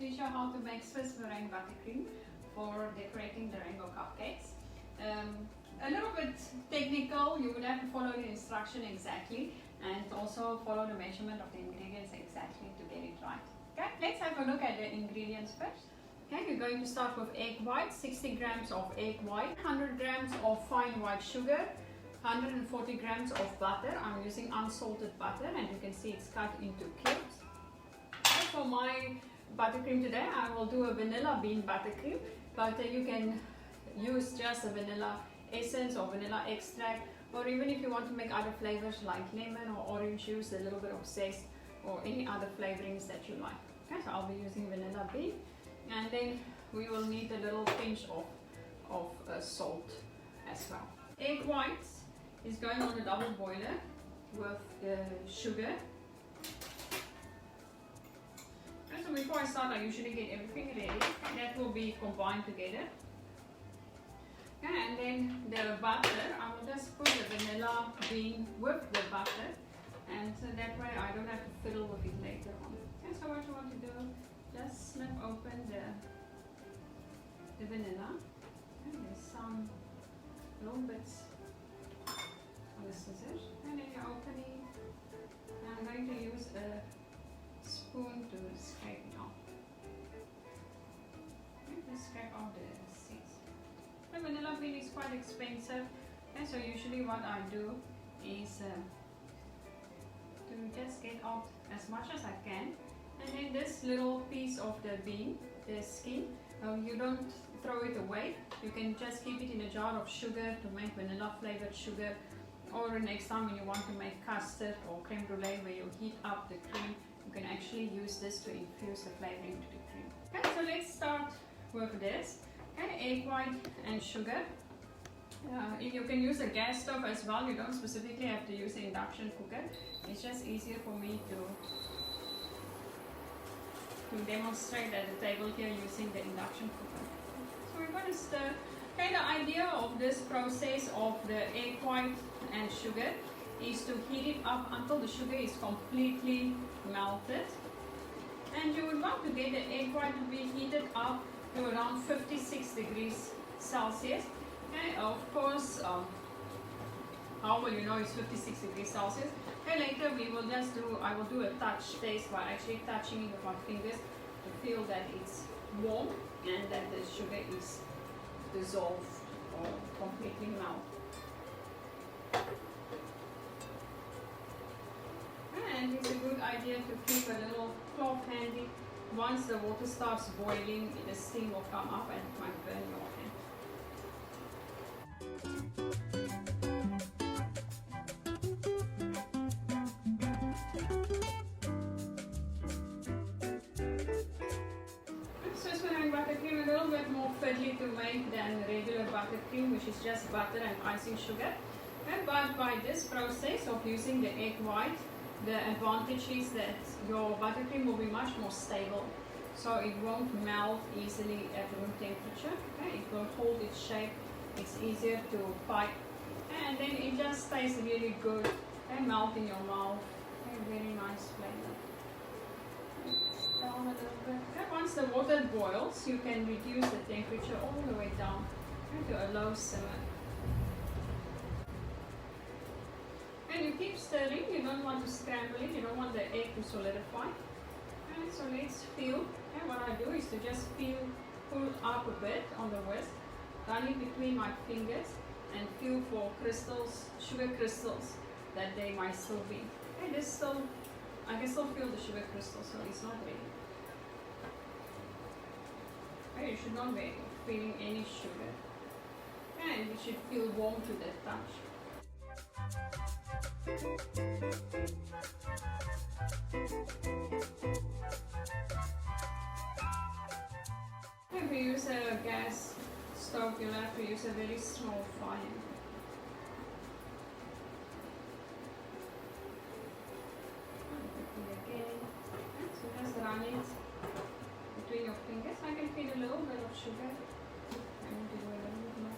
teach you how to make Swiss Meringue Buttercream for decorating the rainbow cupcakes. A little bit technical, you would have to follow the instruction exactly and also follow the measurement of the ingredients exactly to get it right. Okay, let's have a look at the ingredients first. Okay, you're going to start with egg white, 60 grams of egg white, 100 grams of fine white sugar, 140 grams of butter. I'm using unsalted butter and you can see it's cut into cubes. Okay, for my buttercream today, I will do a vanilla bean buttercream, but you can use just a vanilla essence or vanilla extract, or even if you want to make other flavors like lemon or orange juice, a little bit of zest or any other flavorings that you like. Okay, so I'll be using vanilla bean, and then we will need a little pinch of salt as well. Egg whites is going on a double boiler with sugar. And so before I start, I usually get everything ready. That will be combined together. And then the butter, I will just put the vanilla bean with the butter, and so that way I don't have to fiddle with it later on. Okay, so what you want to do, just snip open the vanilla. And there's some little bits on the scissors, and then you open it. I'm going to use a spoon to scrape it off. Okay, just scrape off the seeds. The vanilla bean is quite expensive, and so usually what I do is to just get out as much as I can. And then this little piece of the bean, the skin, you don't throw it away. You can just keep it in a jar of sugar to make vanilla flavored sugar, or next time when you want to make custard or creme brulee where you heat up the cream, you can actually use this to infuse the flavoring to the cream. Okay, so let's start with this. Okay, egg white and sugar. If you can use a gas stove as well, you don't specifically have to use an induction cooker. It's just easier for me to demonstrate at the table here using the induction cooker. So we're going to stir. Okay, the idea of this process of the egg white and sugar is to heat it up until the sugar is completely melted. And you would want to get the egg white to be heated up to around 56 degrees Celsius. Okay, of course, how will you know it's 56 degrees Celsius? Okay, later I will do a touch test by actually touching it with my fingers to feel that it's warm and that the sugar is dissolved or completely melted. And it's a good idea to keep a little cloth handy. Once the water starts boiling, the steam will come up and it might burn your hand. Swiss Meringue Buttercream a little bit more fiddly to make than regular buttercream, which is just butter and icing sugar. But by this process of using the egg white, the advantage is that your buttercream will be much more stable, so it won't melt easily at room temperature. Okay? It will hold its shape, it's easier to pipe, and then it just tastes really good and melt in your mouth. Okay, very nice flavor. Down a little bit. Okay, once the water boils, you can reduce the temperature all the way down to a low simmer. And you keep stirring, you don't want to scramble it, you don't want the egg to solidify. And so let's feel. And what I do is to just pull up a bit on the whisk, run it between my fingers, and feel for crystals, sugar crystals, that they might still be. Okay, I can still feel the sugar crystals, so it's not ready. Okay, you should not be feeling any sugar. And it should feel warm to the touch. If you use a gas stove, you'll have to use a very small fire. Again. So just run it between your fingers. I can feel a little bit of sugar. I need to do a little bit more.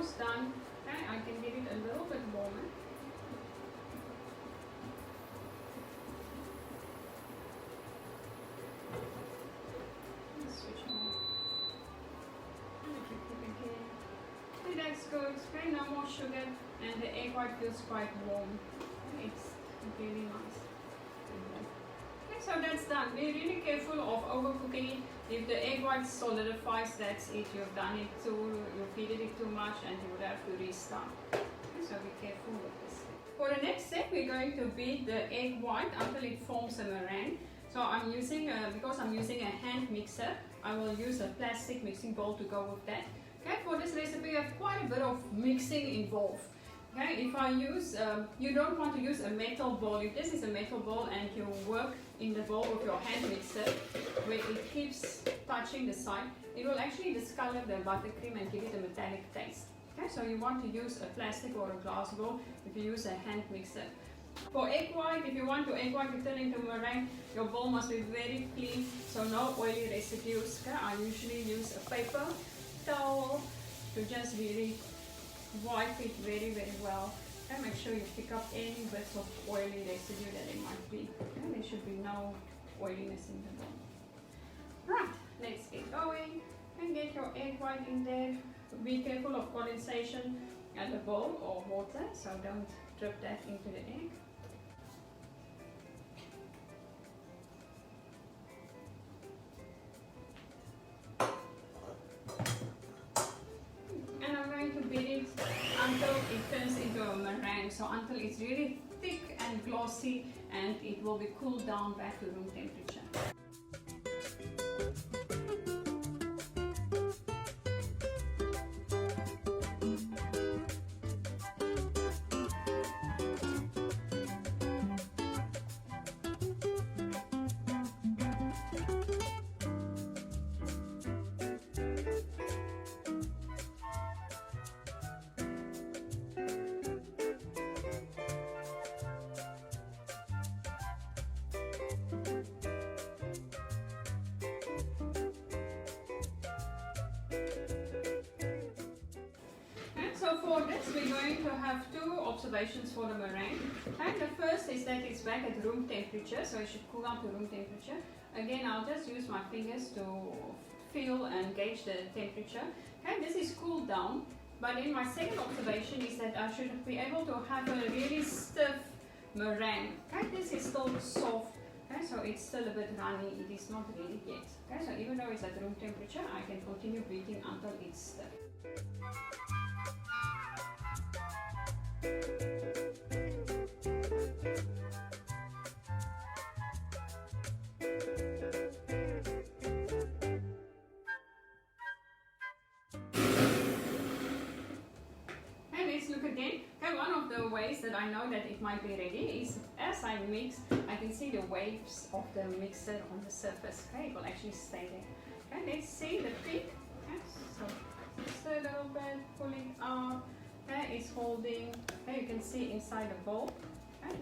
almost done. Okay, I can get it a little bit warmer. Switch on. And if you cook again. Okay, that's good. Okay, no more sugar, and the egg white feels quite warm. Okay, it's really nice. Okay, so that's done. Be really careful of overcooking it. If the egg white solidifies, that's it. You've done it you've heated it too much, and you would have to restart. Okay, so be careful with this. For the next step, we're going to beat the egg white until it forms a meringue. So I'm using, because I'm using a hand mixer, I will use a plastic mixing bowl to go with that. Okay, for this recipe, you have quite a bit of mixing involved. Okay, if I use, you don't want to use a metal bowl. If this is a metal bowl and you work in the bowl of your hand mixer, where it keeps touching the side, it will actually discolor the buttercream and give it a metallic taste. Okay, so you want to use a plastic or a glass bowl if you use a hand mixer. For egg white, if you want your egg white to turn into meringue, your bowl must be very clean, so no oily residues. Okay, I usually use a paper towel to just really wipe it very well, and make sure you pick up any bits of oily residue that it might be. And there should be no oiliness in the bowl. Right, let's get going and get your egg white in there. Be careful of condensation at the bowl or water, so don't drip that into the egg. Until it turns into a meringue, so until it's really thick and glossy, and it will be cooled down back to room temperature. So for this, we're going to have two observations for the meringue. And the first is that it's back at room temperature, so it should cool down to room temperature. Again, I'll just use my fingers to feel and gauge the temperature. Okay, this is cooled down. But then my second observation is that I should be able to have a really stiff meringue. Okay, this is still soft. Okay, so it's still a bit runny. It is not ready yet. Okay, so even though it's at room temperature, I can continue beating until it's stiff. Again, okay, one of the ways that I know that it might be ready is as I mix, I can see the waves of the mixer on the surface. Okay, it will actually stay there. Okay, let's see the peak. Okay, so stir a little bit, pull it out. Okay, it's holding. Okay, you can see inside the bowl. Okay,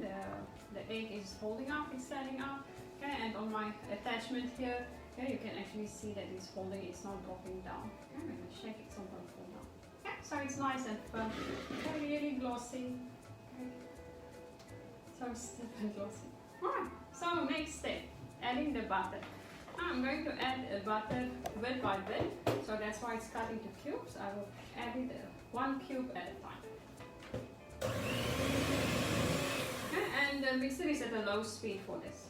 the egg is holding up, it's standing up. Okay, and on my attachment here, okay, you can actually see that it's holding, it's not dropping down. Okay, I'm going to shake it, it's not going to fall down. Okay, so it's nice and firm. Okay, really glossy. Okay. So stiff and glossy. Alright, so next step, adding the butter. Now I'm going to add the butter bit by bit, so that's why it's cut into cubes. I will add it one cube at a time. Okay, and the mixer is at a low speed for this.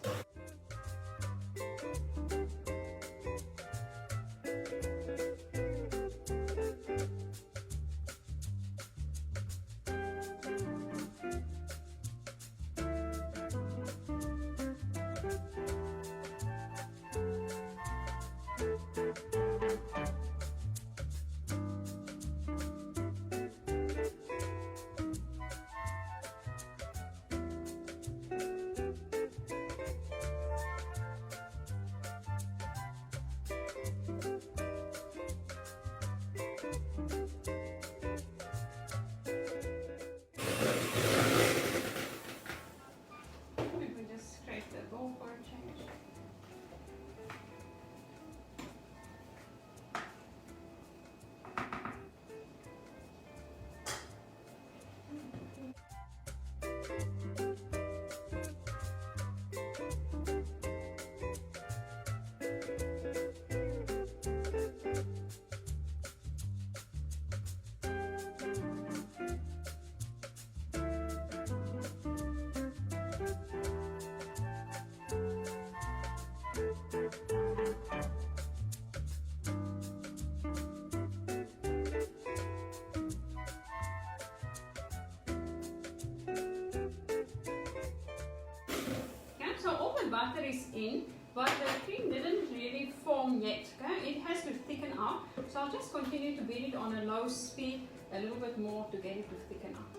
So all the butter is in, but the cream didn't really form yet. Okay? It has to thicken up. So I'll just continue to beat it on a low speed a little bit more to get it to thicken up.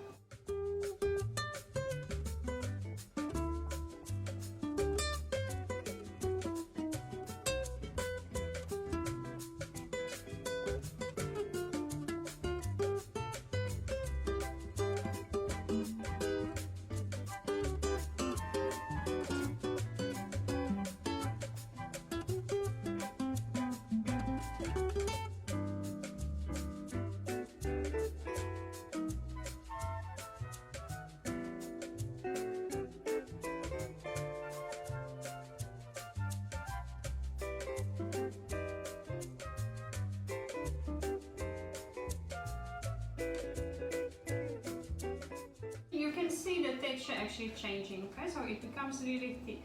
You can see the texture actually changing, okay? So it becomes really thick.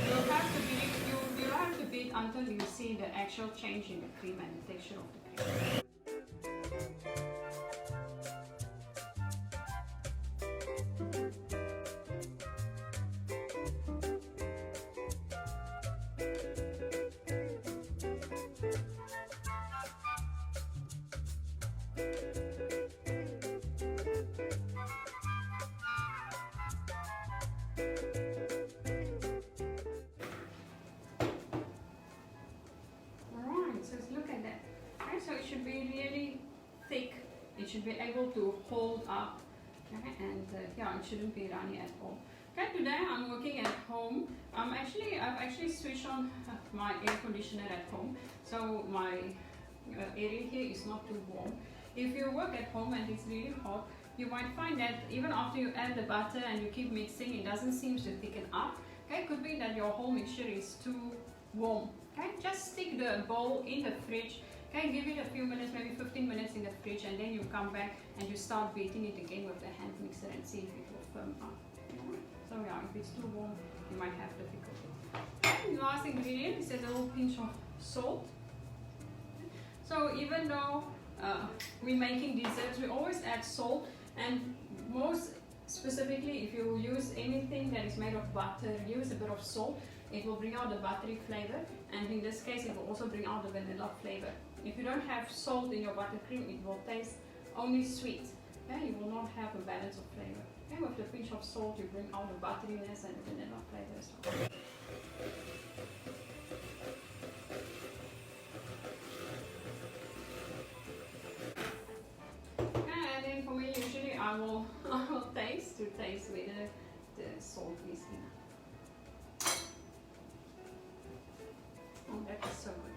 You'll have to beat until you see the actual change in the cream and the texture of the cream. So it should be really thick. It should be able to hold up, okay? And yeah, it shouldn't be runny at all. Okay, today I'm working at home. I've actually switched on my air conditioner at home, so my area here is not too warm. If you work at home and it's really hot, you might find that even after you add the butter and you keep mixing, it doesn't seem to thicken up. Okay, it could be that your whole mixture is too warm. Okay, just stick the bowl in the fridge. Okay, give it a few minutes, maybe 15 minutes in the fridge, and then you come back and you start beating it again with the hand mixer and see if it will firm up. So yeah, if it's too warm, you might have difficulty. And the last ingredient is a little pinch of salt. So even though we're making desserts, we always add salt, and most specifically if you use anything that is made of butter, use a bit of salt. It will bring out the buttery flavor, and in this case it will also bring out the vanilla flavor. If you don't have salt in your buttercream, it will taste only sweet. Okay? You will not have a balance of flavor. Okay? With the pinch of salt, you bring out the butteriness and the vanilla flavor as well. Okay, and then for me, usually I will taste whether the salt is enough. Oh, that is so good.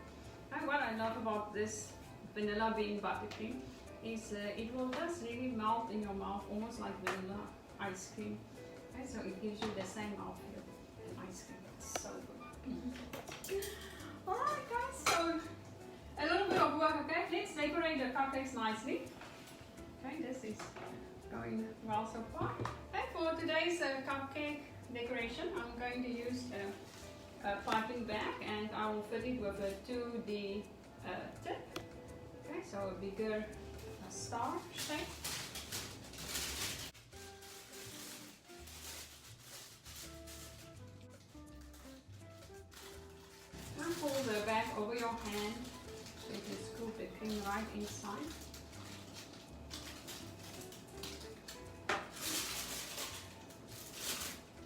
And what I love about this vanilla bean buttercream is it will just really melt in your mouth, almost like vanilla ice cream. Okay, so it gives you the same mouthfeel as ice cream. It's so good. Alright guys, so a little bit of work, okay? Let's decorate the cupcakes nicely. Okay, this is going well so far. And for today's cupcake decoration, I'm going to use a piping bag, and I will fit it with a 2D tip. Okay, so a bigger star shape. And pull the bag over your hand so you can scoop the cream right inside.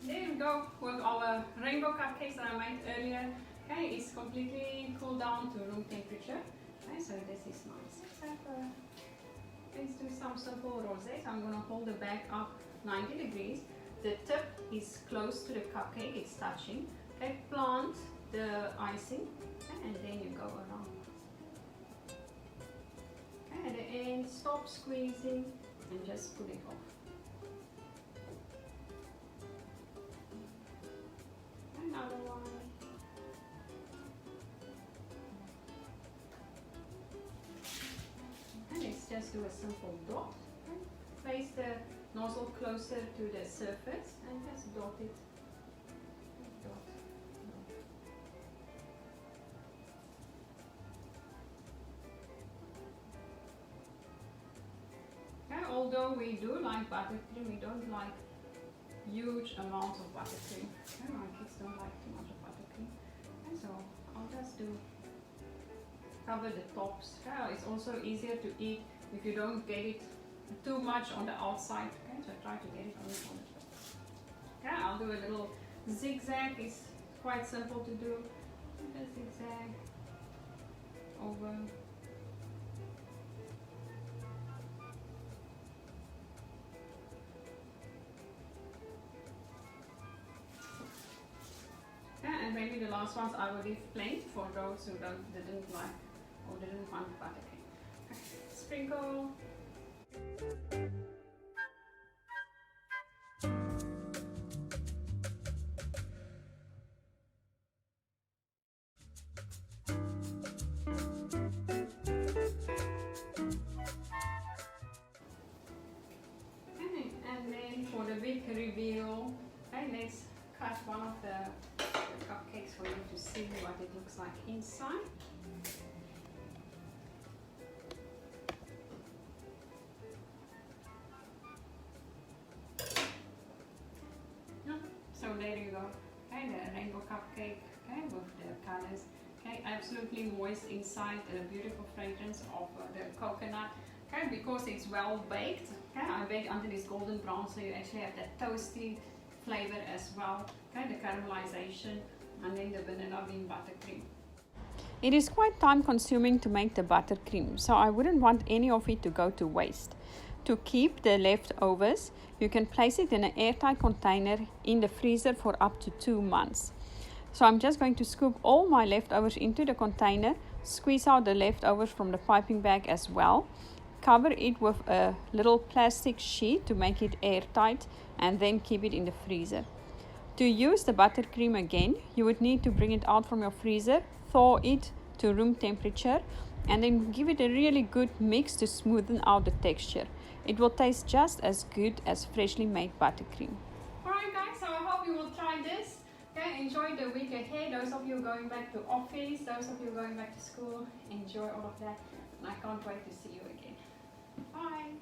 There you go with our rainbow cupcakes that I made earlier. Okay, it's completely cooled down to room temperature. Okay, so this is nice. Let's do some simple rosé. So I'm going to hold the bag up 90 degrees. The tip is close to the cupcake, it's touching. Okay, plant the icing, okay, and then you go around. Okay, at the end, stop squeezing and just put it off. Another one. And let's just do a simple dot. Okay. Place the nozzle closer to the surface and just dot it although we do like buttercream, we don't like huge amounts of buttercream. Okay, my kids don't like too much of buttercream. Okay, so I'll just cover the tops. Okay, it's also easier to eat if you don't get it too much on the outside. Okay, so try to get it on the top. Okay, I'll do a little zigzag. It's quite simple to do. Just zigzag over. And maybe the last ones I will leave plain for those who didn't like or didn't want buttercream. Okay. Sprinkle. Okay. And then for the big reveal, okay, let's cut one of the cupcakes for you to see what it looks like inside. So there you go. Okay, the rainbow cupcake, okay, with the colors. Okay, absolutely moist inside, a beautiful fragrance of the coconut. Okay, because it's well baked. Okay, I baked until it's golden brown, so you actually have that toasty flavor as well. Okay, the caramelization, and then the vanilla bean buttercream. It is quite time consuming to make the buttercream, so I wouldn't want any of it to go to waste. To keep the leftovers, you can place it in an airtight container in the freezer for up to 2 months. So I'm just going to scoop all my leftovers into the container, squeeze out the leftovers from the piping bag as well, cover it with a little plastic sheet to make it airtight, and then keep it in the freezer. To use the buttercream again, you would need to bring it out from your freezer, thaw it to room temperature, and then give it a really good mix to smoothen out the texture. It will taste just as good as freshly made buttercream. Alright guys, so I hope you will try this. Okay, enjoy the week ahead. Those of you going back to office, those of you going back to school, enjoy all of that. And I can't wait to see you again. Bye!